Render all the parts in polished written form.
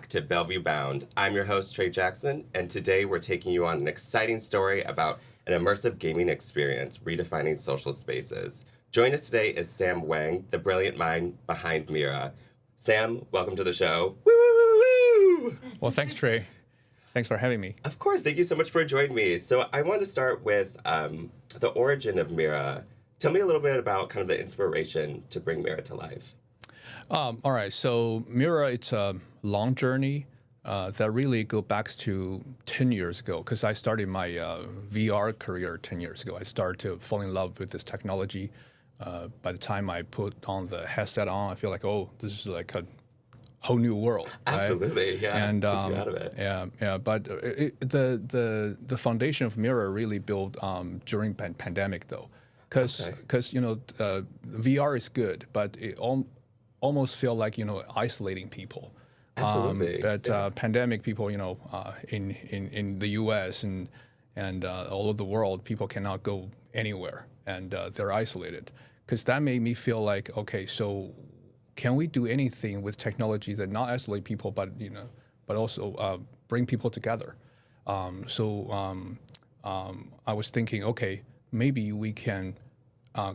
back to Bellevue Bound. I'm your host, Trey Jackson, and today we're taking you on an exciting story about an immersive gaming experience redefining social spaces. Joining us today is Sam Wang, the brilliant mind behind Mirra. Sam, welcome to the show. Woo, woo, woo! Well, thanks, Trey. Thanks for having me. Of course, thank you so much for joining me. So I want to start with the origin of Mirra. Tell me a little bit about kind of the inspiration to bring Mirra to life. All right, so Mirra, it's a long journey that really go back to 10 years ago, because I started my VR career 10 years ago. I started to fall in love with this technology. By the time I put on the headset on, I feel like, oh, this is like a whole new world. Absolutely, right? yeah, and takes you out of it. Yeah. But the foundation of Mirra really built during pandemic, though, because VR is good, but it almost feel like isolating people. Absolutely. Pandemic people, in the U.S. and all over the world, people cannot go anywhere, and they're isolated. Because that made me feel like, okay, so can we do anything with technology that not isolate people, but also bring people together? I was thinking, okay, maybe we can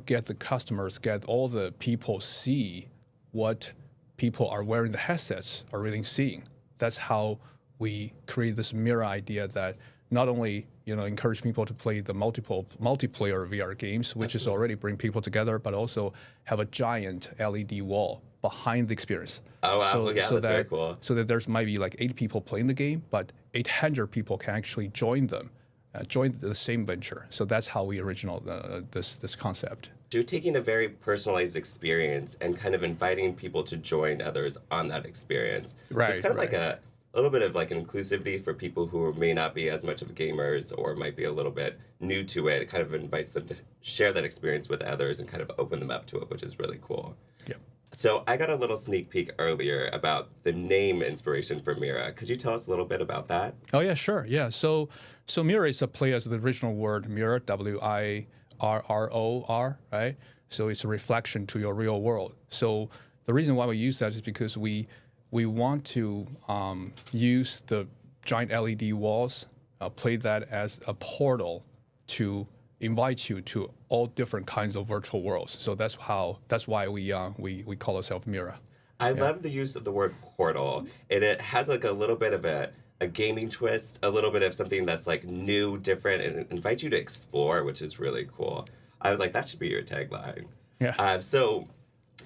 get the customers, get all the people see what people are wearing the headsets are really seeing. That's how we create this Mirra idea that not only encourage people to play the multiplayer VR games, which is already bring people together, but also have a giant LED wall behind the experience. Oh wow, that's very cool. So that there's maybe like 8 people playing the game, but 800 people can actually join them, join the same venture. So that's how we original this concept. You're taking a very personalized experience and kind of inviting people to join others on that experience. Right. So it's kind of like a little bit of like an inclusivity for people who may not be as much of gamers or might be a little bit new to it. It kind of invites them to share that experience with others and kind of open them up to it, which is really cool. Yep. So I got a little sneak peek earlier about the name inspiration for Mirra. Could you tell us a little bit about that? Oh yeah, sure. Yeah. So Mirra is a play as the original word mirror, WIRROR, right? So it's a reflection to your real world. So the reason why we use that is because we want to use the giant LED walls, play that as a portal to invite you to all different kinds of virtual worlds. So that's why we call ourselves Mirra. I love the use of the word portal. It has like a little bit of a gaming twist, a little bit of something that's like new, different, and it invites you to explore, which is really cool. I was like, that should be your tagline. Yeah. So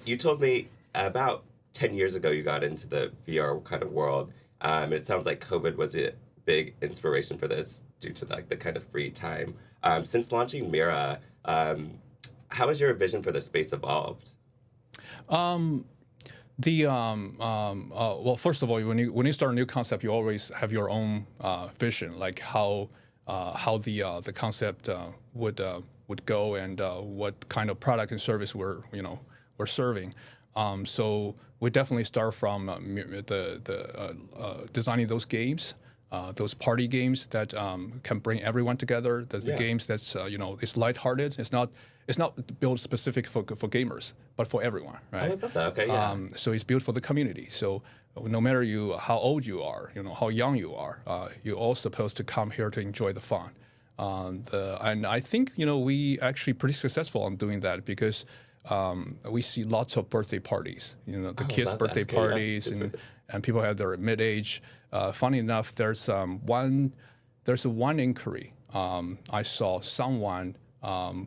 you told me about 10 years ago you got into the VR kind of world. It sounds like COVID was a big inspiration for this due to like the kind of free time. Since launching Mirra, how has your vision for the space evolved? Well, first of all, when you start a new concept, you always have your own vision, like how the concept would go and what kind of product and service we're serving. So we definitely start from designing those games, those party games that can bring everyone together. There's the games that's it's lighthearted. It's not built specific for gamers, but for everyone, right? Oh, I thought that. Okay, yeah. So it's built for the community. So no matter how old you are, how young you are, you're all supposed to come here to enjoy the fun. And I think we actually pretty successful on doing that because we see lots of birthday parties. The kids' birthday parties, and people have their mid-age. Funny enough, there's one inquiry. I saw someone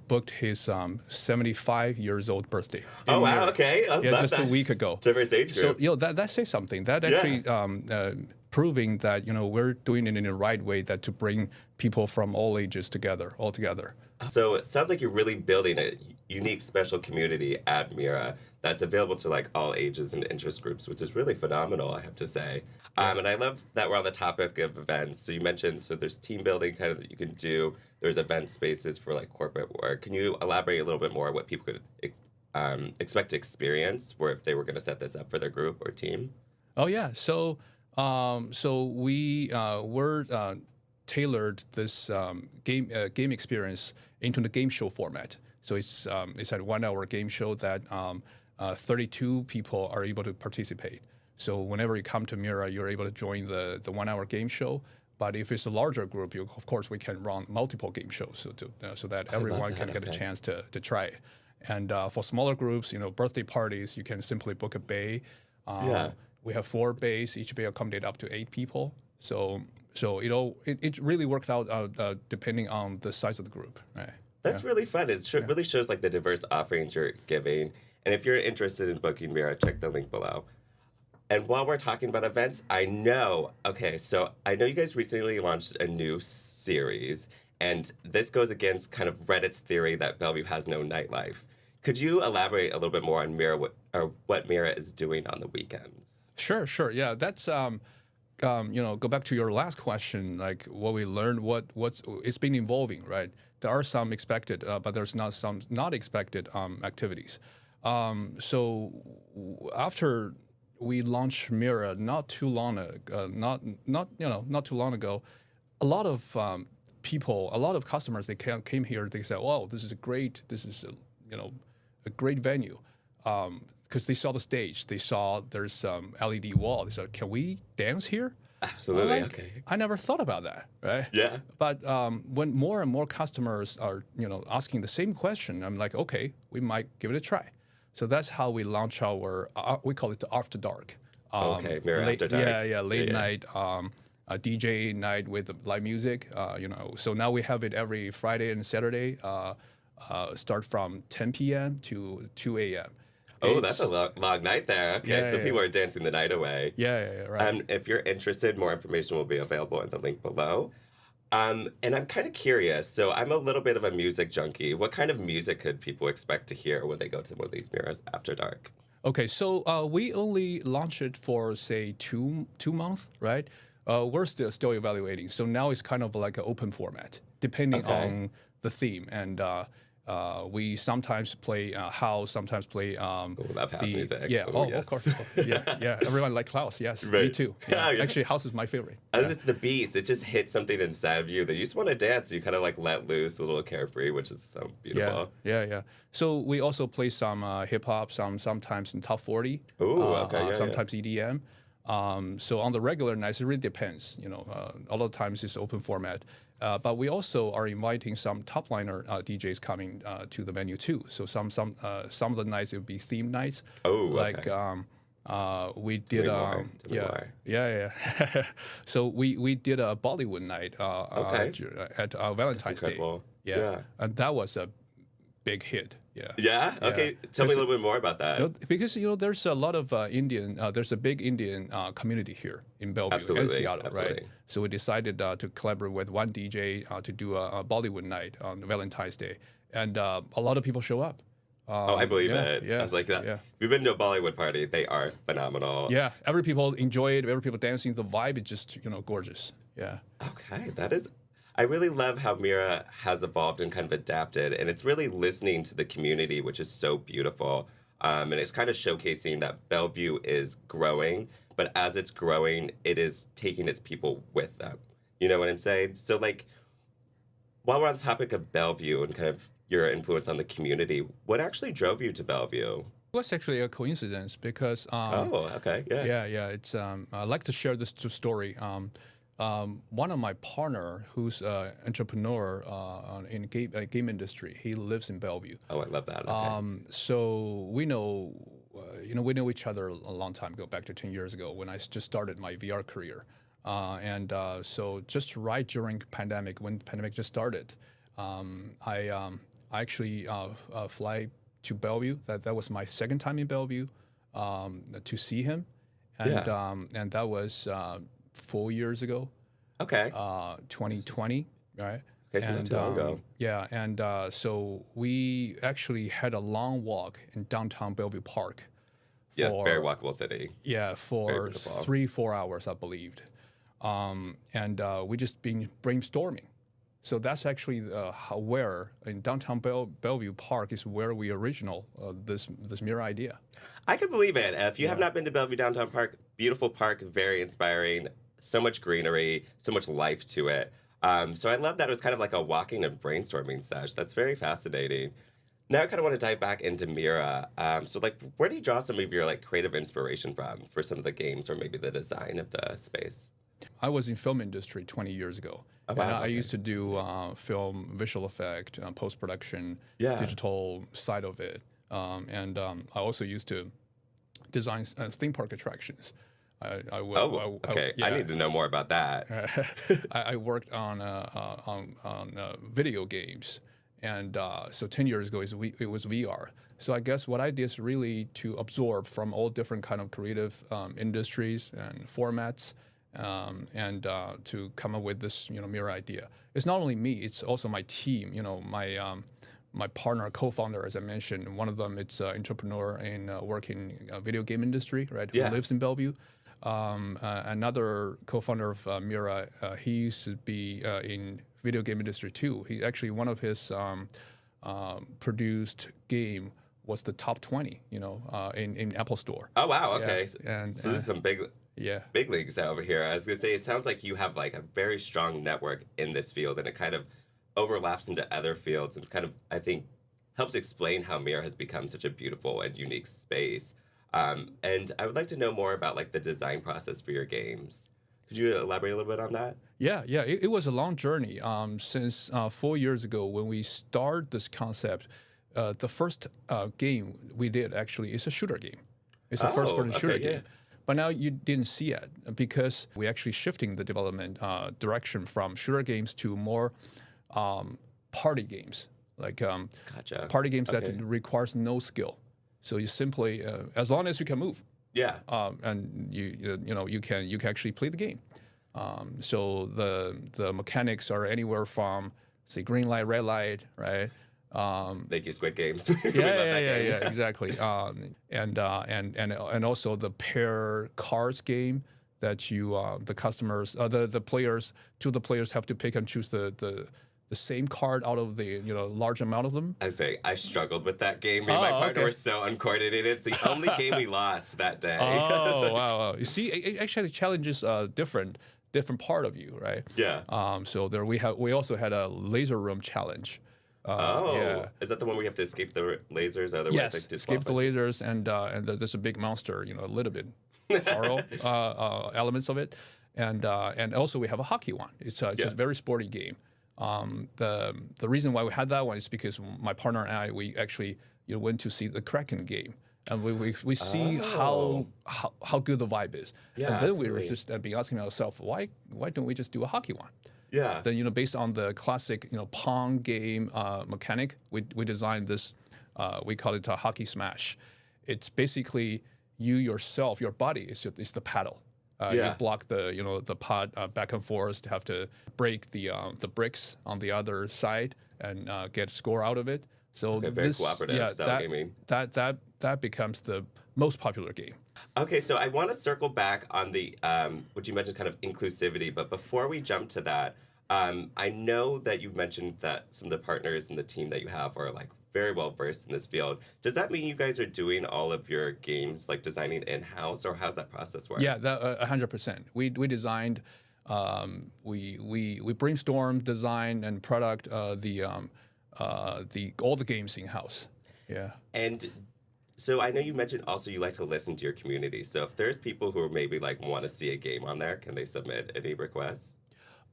booked his 75 years old birthday. Oh wow! Okay. Just a week ago. Diverse age group. So that says something. That actually proving that we're doing it in the right way, that to bring people from all ages all together. So it sounds like you're really building a unique, special community at Mirra that's available to like all ages and interest groups, which is really phenomenal, I have to say. And I love that we're on the topic of events. So you mentioned, there's team building kind of that you can do. There's event spaces for like corporate work. Can you elaborate a little bit more on what people could expect to experience, or if they were going to set this up for their group or team? Oh yeah. So we were tailored this game experience into the game show format. So it's a 1 hour game show that 32 people are able to participate. So whenever you come to Mirra, you're able to join the 1 hour game show. But if it's a larger group, of course, we can run multiple game shows so that everyone can get a chance to try it. And for smaller groups, birthday parties, you can simply book a bay. We have 4 bays. Each bay accommodate up to 8 people. So it really works out depending on the size of the group. Right? That's really fun. It really shows like the diverse offerings you're giving. And if you're interested in booking Mirra, check the link below. And while we're talking about events, I know you guys recently launched a new series, and this goes against kind of Reddit's theory that Bellevue has no nightlife. Could you elaborate a little bit more on Mirra, what Mirra is doing on the weekends? Sure. Yeah, that's go back to your last question, like what we learned, it's been evolving, right? There are some expected, but there's some not expected activities. So after we launched Mirra not too long ago, a lot of people, a lot of customers, they came here. They said, "Wow, this is a great venue," because they saw the stage, they saw there's some LED wall. They said, "Can we dance here?" Absolutely. Okay. I never thought about that, right? Yeah. But when more and more customers are, asking the same question, I'm like, okay, we might give it a try. So that's how we launch our, we call it the After Dark. Mirra After Dark. Late night, a DJ night with live music. So now we have it every Friday and Saturday. Start from 10 p.m. to 2 a.m. Oh, that's a long night there. Okay, so people are dancing the night away. Yeah, right. If you're interested, more information will be available in the link below. And I'm kind of curious. So I'm a little bit of a music junkie. What kind of music could people expect to hear when they go to one of these Mirras After Dark? Okay, so we only launched it for, say, two months, right? We're still evaluating. So now it's kind of like an open format, depending on the theme. And we sometimes play house, sometimes play. Love house music. Yeah, yes. Of course. Yeah. Everyone like Klaus. Yes, right. Me too. Yeah. Actually, house is my favorite. It's the beats. It just hits something inside of you that you just want to dance. You kind of like let loose, a little carefree, which is so beautiful. Yeah. So we also play some hip hop, sometimes in top 40. Sometimes EDM. So on the regular nights, it really depends. A lot of times it's open format. But we also are inviting some top liner DJs coming to the venue too. So some of the nights it will be theme nights. We did So we did a Bollywood night at Valentine's Day. Yeah, and that was a big hit. Yeah. Okay. Tell me a little bit more about that. Because there's a lot of Indian. There's a big Indian community here in Bellevue and Seattle, right? So we decided to collaborate with one DJ to do a Bollywood night on Valentine's Day, and a lot of people show up. I believe it. Yeah, I was like that. Yeah. If you've been to a Bollywood party, they are phenomenal. Yeah, every people enjoy it. Every people dancing. The vibe is just gorgeous. Yeah. Okay, that is. I really love how Mirra has evolved and kind of adapted, and it's really listening to the community, which is so beautiful. And it's kind of showcasing that Bellevue is growing, but as it's growing, it is taking its people with them. You know what I'm saying? So, like, while we're on the topic of Bellevue and kind of your influence on the community, what actually drove you to Bellevue? It was actually a coincidence because. Yeah. It's. I'd like to share this story. One of my partner, who's an entrepreneur in the game industry, he lives in Bellevue. Oh, I love that. Okay. So we know, we know each other a long time ago, back to 10 years ago when I just started my VR career. So just right during pandemic, when the pandemic just started, I actually fly to Bellevue. That was my second time in Bellevue to see him, and that was 4 years ago. Okay. 2020, right? Okay, so not too long ago. Yeah, and so we actually had a long walk in downtown Bellevue Park. Yeah, very walkable city. Yeah, for 3-4 hours, I believed. And we just been brainstorming. So that's actually where in downtown Bellevue Park is where we original this Mirra idea. I could believe it. If you have not been to Bellevue Downtown Park, beautiful park, very inspiring. So much greenery, so much life to it. So I love that it was kind of like a walking and brainstorming sesh. That's very fascinating. Now I kind of want to dive back into Mira. So, like, where do you draw some of your like creative inspiration from for some of the games or maybe the design of the space? I was in film industry 20 years ago, Oh and wow, I okay, used to that's do neat. film, visual effect, post production, Yeah. digital side of it, and I also used to design theme park attractions. Oh, okay. I Yeah. need to know more about that. I worked on video games, and so 10 years ago it was VR. So I guess what I did is really to absorb from all different kind of creative industries and formats, and to come up with this mirror idea. It's not only me; it's also my team. My partner, co-founder, as I mentioned, one of them it's an entrepreneur in working video game industry, right? Who Yeah. lives in Bellevue. Another co-founder of Mirra, he used to be in video game industry too. He actually produced game was the top 20, in Apple Store. Oh wow. Yeah, Okay. and So this is some yeah, big leagues over here. I was gonna say it sounds like you have like a very strong network in this field, and it kind of overlaps into other fields, and it's kind of I think helps explain how Mirror has become such a beautiful and unique space. And I would like to know more about like the design process for your games. Could you elaborate a little bit on that? yeah. It was a long journey. Since 4 years ago when we started this concept, the first game we did actually is a shooter game. It's a first-person Oh, shooter okay, yeah. game. But now you didn't see it because we actually shifting the development direction from shooter games to more party games, like Gotcha. party games that Okay. requires no skill. So you simply, as long as you can move, Yeah. and you can actually play the game. So the mechanics are anywhere from say green light, red light, right? Thank you, Squid Games. Yeah, We love yeah, that yeah, game. yeah, exactly. And also the pair cards game that the customers, the players, two of the players have to pick and choose the same card out of the large amount of them. I say I struggled with that game. Me and my partner Okay. were so uncoordinated. It's the only game we lost that day. Oh, wow. You see, it actually challenges different part of you, right? Yeah. So there we also had a laser room challenge. Oh, Yeah. is that the one where you have to escape the lasers? Otherwise, Yes, like escape the disqualifies you? lasers, and there's a big monster, a little bit horror elements of it, and also we have a hockey one. It's Yeah. a very sporty game. The reason why we had that one is because my partner and I we actually went to see the Kraken game, and we see Oh. how good the vibe is, Yeah, and then we were absolutely. just be asking ourselves why don't we just do a hockey one? Yeah. Then based on the classic pong game mechanic, we designed this. We call it a hockey smash. It's basically you yourself, your body is the paddle. You Yeah. block the pod back and forth to have to break the bricks on the other side and get score out of it. So Okay, very cooperative style gaming. that becomes the most popular game. Okay, so I want to circle back on the what you mentioned, kind of inclusivity. But before we jump to that, I know that you mentioned that some of the partners in the team that you have are like very well versed in this field. Does that mean you guys are doing all of your games like designing in house, or how's that process work? Yeah, that 100%. We designed, we brainstormed design and product the all the games in house. Yeah. And so I know you mentioned also you like to listen to your community. So if there's people who are maybe like want to see a game on there, can they submit any requests?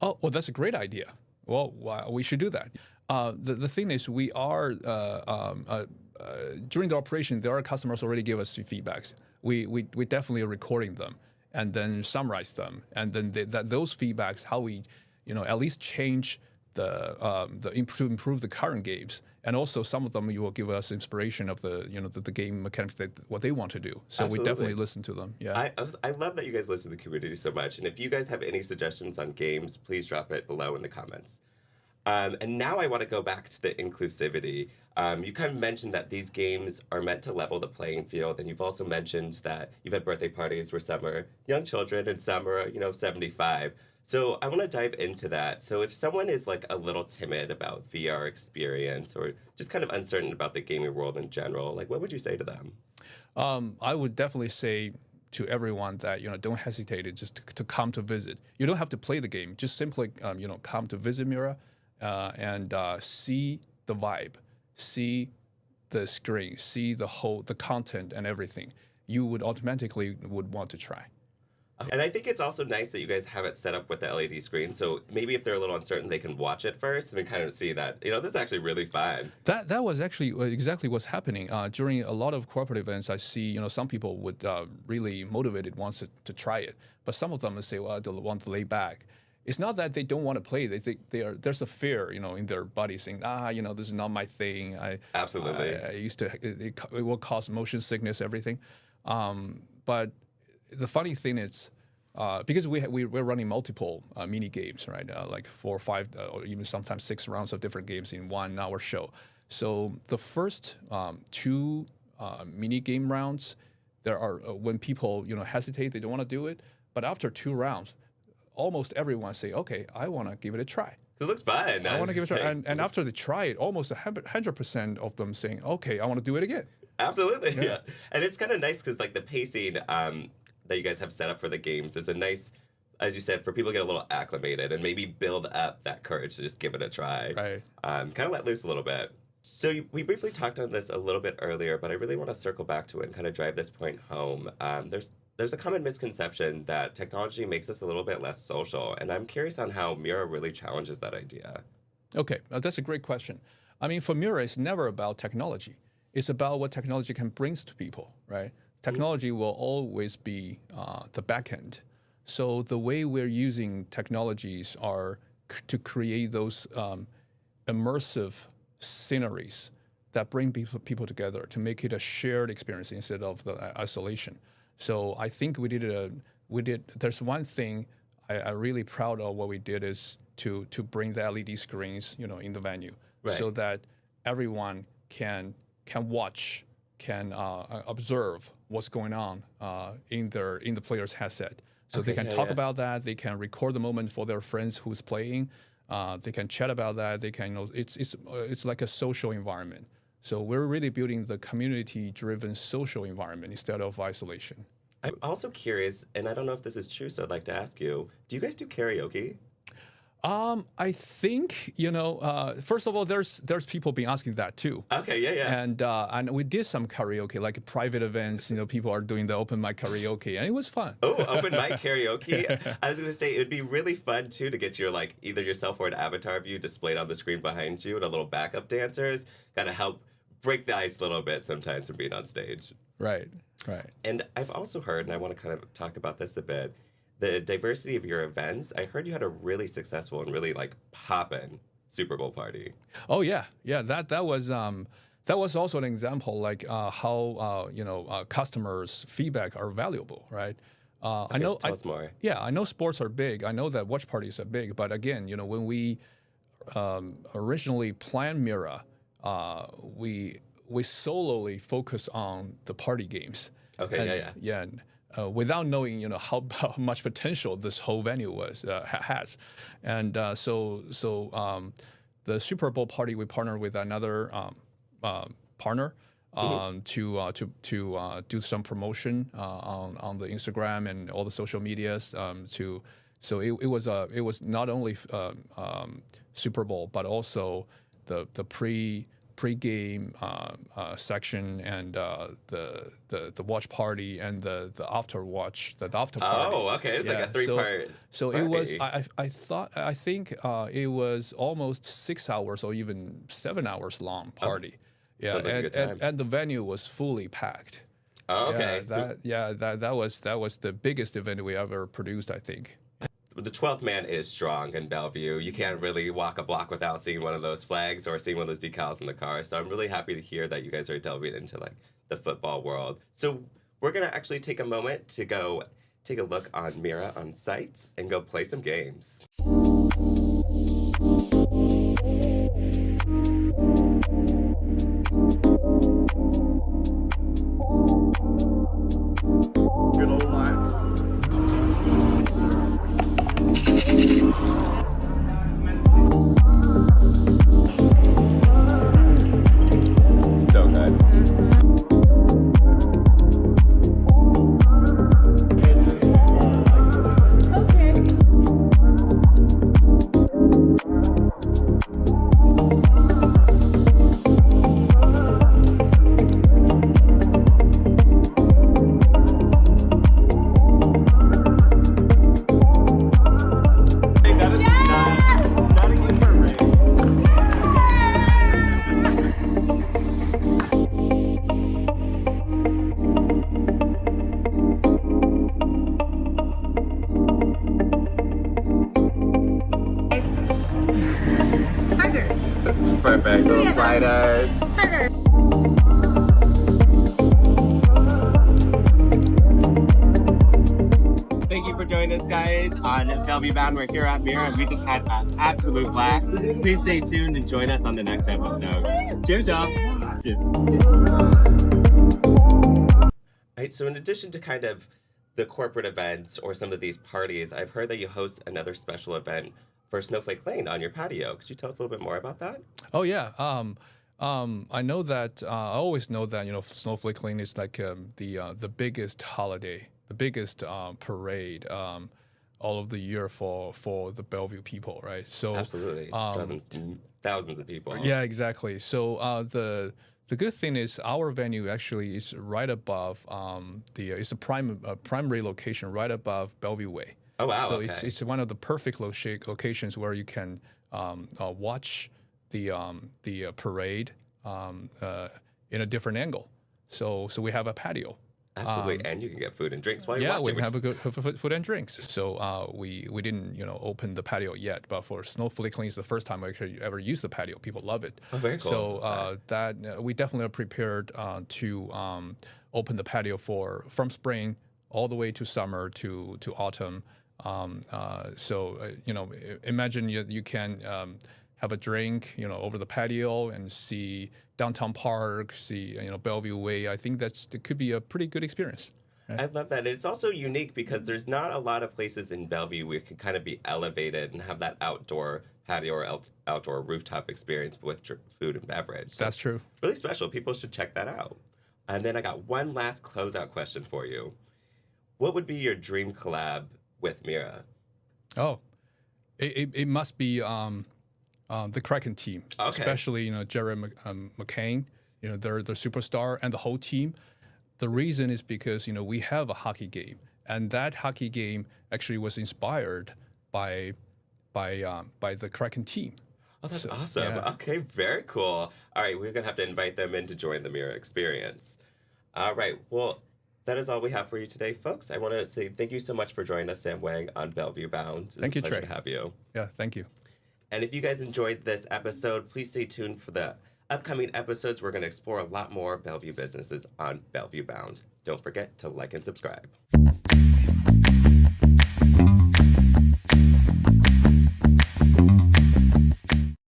Oh, well, that's a great idea. Well, we should do that. The thing is, we are during the operation, there are customers already give us feedbacks. We definitely are recording them and then summarize them, and then those feedbacks how we at least change improve the current games, and also some of them you will give us inspiration of the game mechanics that what they want to do. So we Absolutely. definitely listen to them. Yeah. I love that you guys listen to the community so much. And if you guys have any suggestions on games, please drop it below in the comments. And now I want to go back to the inclusivity. You kind of mentioned that these games are meant to level the playing field, and you've also mentioned that you've had birthday parties where some are young children and some are, 75. So I want to dive into that. So if someone is like a little timid about VR experience or just kind of uncertain about the gaming world in general, like what would you say to them? I would definitely say to everyone that don't hesitate to come to visit. You don't have to play the game. Just simply come to visit Mira and see the vibe, see the screen, see the content and everything, you would automatically would want to try. And I think it's also nice that you guys have it set up with the LED screen, so maybe if they're a little uncertain, they can watch it first and then kind of see that, this is actually really fun. That was actually exactly what's happening. During a lot of corporate events, I see, some people would really motivated wants to try it, but some of them say, well, they want to lay back. It's not that they don't want to play. They think there's a fear, in their body saying, this is not my thing. Absolutely. I used to, it will cause motion sickness, everything. But the funny thing is, because we're running multiple mini games, right? Like 4 or 5, or even sometimes 6 rounds of different games in 1 hour show. So the first 2 mini game rounds, there are when people hesitate, they don't want to do it. But after 2 rounds, almost everyone say, okay, I want to give it a try. It looks fun. I want to give it a try. And after they try it, almost 100% of them saying, okay, I want to do it again. Absolutely, yeah. And it's kind of nice because like the pacing that you guys have set up for the games is a nice, as you said, for people to get a little acclimated and maybe build up that courage to just give it a try. Right. Kind of let loose a little bit. So we briefly talked on this a little bit earlier, but I really want to circle back to it and kind of drive this point home. There's a common misconception that technology makes us a little bit less social, and I'm curious on how Mirra really challenges that idea. Okay, that's a great question. I mean, for Mirra, it's never about technology. It's about what technology can bring to people, right? Technology will always be the back end. So the way we're using technologies are to create those immersive sceneries that bring people together, to make it a shared experience instead of the isolation. So I think there's one thing I'm really proud of what we did is to bring the LED screens, in the venue, right, so that everyone can watch, can observe what's going on in the player's headset. So they can talk about that. They can record the moment for their friends who's playing. They can chat about that. They can, it's like a social environment. So we're really building the community-driven social environment instead of isolation. I'm also curious, and I don't know if this is true, so I'd like to ask you, do you guys do karaoke? I think, first of all, there's people been asking that too. Okay, yeah. And we did some karaoke, like private events, people are doing the open mic karaoke, and it was fun. Oh, open mic karaoke. I was going to say, it would be really fun too to get your, either yourself or an avatar view displayed on the screen behind you and a little backup dancers, kind of help break the ice a little bit sometimes from being on stage. Right. And I've also heard, and I want to kind of talk about this a bit, the diversity of your events. I heard you had a really successful and really poppin' Super Bowl party. Oh yeah. That was also an example how customers' feedback are valuable, right? Okay, tell us more. Yeah, I know sports are big. I know that watch parties are big, but again, when we originally planned Mirra, we solely focused on the party games. Okay, yeah. Without knowing, how much potential this whole venue has, and so the Super Bowl party, we partnered with another partner to do some promotion on the Instagram and all the social medias. So it was not only Super Bowl, but also the pre-game section and the watch party and the after watch, the after party. Oh, okay, it's like a 3-part. So party. It was. I think it was almost 6 hours or even 7 hours long party. Yeah, sounds like a good time. And the venue was fully packed. Oh, okay. That was the biggest event we ever produced, I think. The 12th man is strong in Bellevue. You can't really walk a block without seeing one of those flags or seeing one of those decals in the car. So I'm really happy to hear that you guys are delving into the football world. So we're going to actually take a moment to go take a look on Mirra on site and go play some games. Good old line. So good. guys, on Bellevue Bound. We're here at Mirra, and we just had an absolute blast. Please stay tuned and join us on the next episode. Cheers, y'all. Right, so in addition to kind of the corporate events or some of these parties, I've heard that you host another special event for Snowflake Lane on your patio. Could you tell us a little bit more about that? Oh yeah. I know that. I always know that Snowflake Lane is like the biggest holiday, the biggest parade all of the year for the Bellevue people, right? So absolutely, dozens, thousands of people. Yeah, exactly. So the good thing is our venue actually is right above it's a primary location right above Bellevue Way. Oh wow! So okay. it's one of the perfect locations where you can watch the parade in a different angle. So we have a patio. Absolutely, and you can get food and drinks while you're watching. Yeah, we have a good food and drinks. So we didn't open the patio yet, but for Snowflake Lane, it's the first time I actually ever used the patio. People love it. Oh, very cool. So that we definitely are prepared to open the patio from spring all the way to summer to autumn. Imagine you can have a drink, over the patio and see downtown park, see Bellevue Way. I think it could be a pretty good experience. Right? I love that. And it's also unique because there's not a lot of places in Bellevue where you can kind of be elevated and have that outdoor patio or outdoor rooftop experience with food and beverage. So that's true. Really special. People should check that out. And then I got one last closeout question for you. What would be your dream collab with Mirra? Oh, it must be the Kraken team, okay. Especially Jared McCain. They're the superstar and the whole team. The reason is because we have a hockey game, and that hockey game actually was inspired by the Kraken team. Oh, that's awesome. Yeah. Okay, very cool. All right, we're going to have to invite them in to join the Mirra experience. All right, well, that is all we have for you today, folks. I want to say thank you so much for joining us, Sam Wang, on Bellevue Bound. Thank you, Trey. It's a pleasure to have you. Yeah, thank you. And if you guys enjoyed this episode, please stay tuned for the upcoming episodes. We're going to explore a lot more Bellevue businesses on Bellevue Bound. Don't forget to like and subscribe.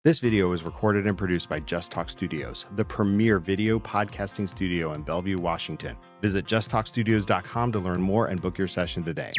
This video was recorded and produced by Just Talk Studios, the premier video podcasting studio in Bellevue, Washington. Visit justtalkstudios.com to learn more and book your session today.